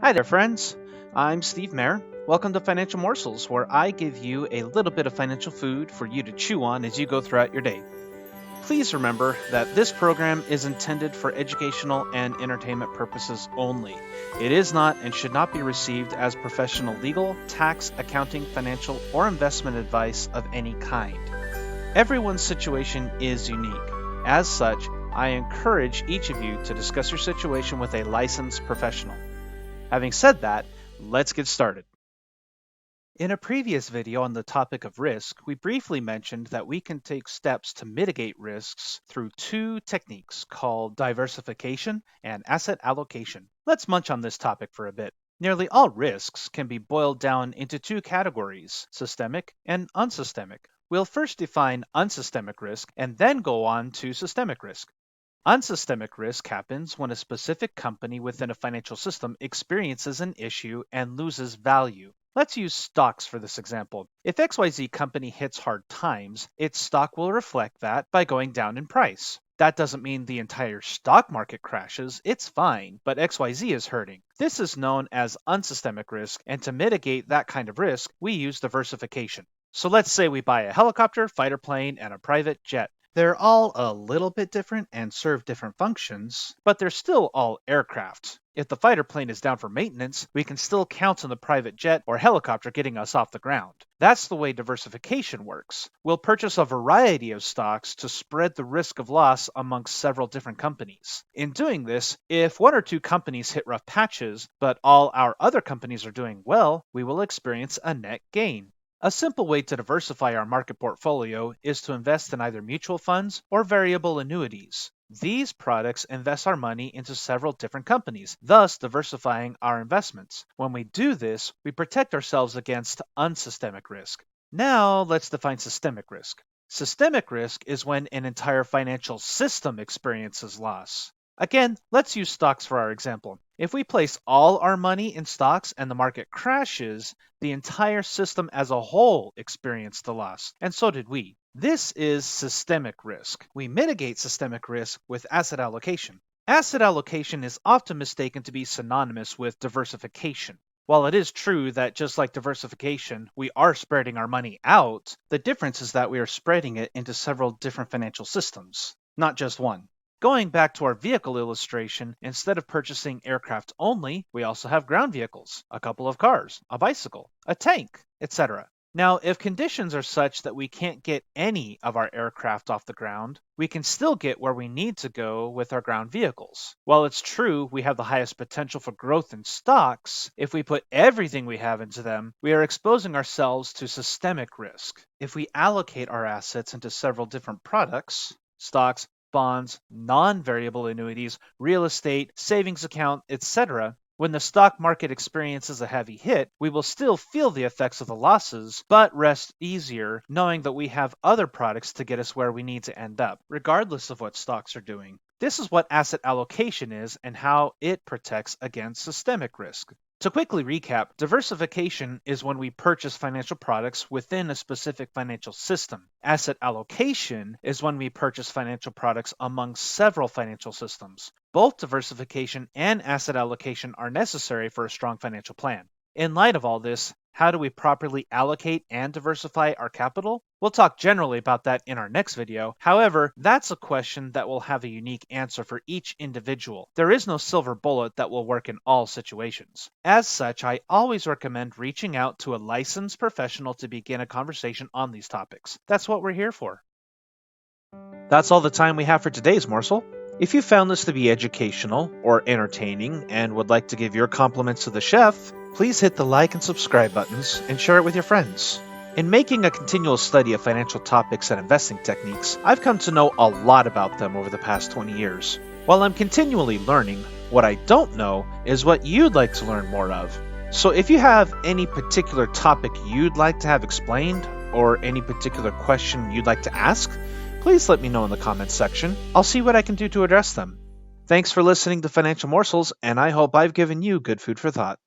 Hi there, friends. I'm Steve Mayer. Welcome to Financial Morsels, where I give you a little bit of financial food for you to chew on as you go throughout your day. Please remember that this program is intended for educational and entertainment purposes only. It is not and should not be received as professional legal, tax, accounting, financial, or investment advice of any kind. Everyone's situation is unique. As such, I encourage each of you to discuss your situation with a licensed professional. Having said that, let's get started. In a previous video on the topic of risk, we briefly mentioned that we can take steps to mitigate risks through two techniques called diversification and asset allocation. Let's munch on this topic for a bit. Nearly all risks can be boiled down into two categories, systemic and unsystemic. We'll first define unsystemic risk and then go on to systemic risk. Unsystemic risk happens when a specific company within a financial system experiences an issue and loses value. Let's use stocks for this example. If XYZ company hits hard times, its stock will reflect that by going down in price. That doesn't mean the entire stock market crashes, it's fine, but XYZ is hurting. This is known as unsystemic risk, and to mitigate that kind of risk, we use diversification. So let's say we buy a helicopter, fighter plane, and a private jet. They're all a little bit different and serve different functions, but they're still all aircraft. If the fighter plane is down for maintenance, we can still count on the private jet or helicopter getting us off the ground. That's the way diversification works. We'll purchase a variety of stocks to spread the risk of loss amongst several different companies. In doing this, if one or two companies hit rough patches, but all our other companies are doing well, we will experience a net gain. A simple way to diversify our market portfolio is to invest in either mutual funds or variable annuities. These products invest our money into several different companies, thus diversifying our investments. When we do this, we protect ourselves against unsystemic risk. Now, let's define systemic risk. Systemic risk is when an entire financial system experiences loss. Again, let's use stocks for our example. If we place all our money in stocks and the market crashes, the entire system as a whole experienced the loss, and so did we. This is systemic risk. We mitigate systemic risk with asset allocation. Asset allocation is often mistaken to be synonymous with diversification. While it is true that just like diversification, we are spreading our money out, the difference is that we are spreading it into several different financial systems, not just one. Going back to our vehicle illustration, instead of purchasing aircraft only, we also have ground vehicles, a couple of cars, a bicycle, a tank, etc. Now, if conditions are such that we can't get any of our aircraft off the ground, we can still get where we need to go with our ground vehicles. While it's true we have the highest potential for growth in stocks, if we put everything we have into them, we are exposing ourselves to systemic risk. If we allocate our assets into several different products, stocks, bonds, non-variable annuities, real estate, savings account, etc., when the stock market experiences a heavy hit, we will still feel the effects of the losses, but rest easier knowing that we have other products to get us where we need to end up, regardless of what stocks are doing. This is what asset allocation is and how it protects against systemic risk. To quickly recap, diversification is when we purchase financial products within a specific financial system. Asset allocation is when we purchase financial products among several financial systems. Both diversification and asset allocation are necessary for a strong financial plan. In light of all this, how do we properly allocate and diversify our capital? We'll talk generally about that in our next video. However, that's a question that will have a unique answer for each individual. There is no silver bullet that will work in all situations. As such, I always recommend reaching out to a licensed professional to begin a conversation on these topics. That's what we're here for. That's all the time we have for today's morsel. If you found this to be educational or entertaining and would like to give your compliments to the chef, please hit the like and subscribe buttons and share it with your friends. In making a continual study of financial topics and investing techniques, I've come to know a lot about them over the past 20 years. While I'm continually learning, what I don't know is what you'd like to learn more of. So if you have any particular topic you'd like to have explained, or any particular question you'd like to ask, please let me know in the comments section. I'll see what I can do to address them. Thanks for listening to Financial Morsels, and I hope I've given you good food for thought.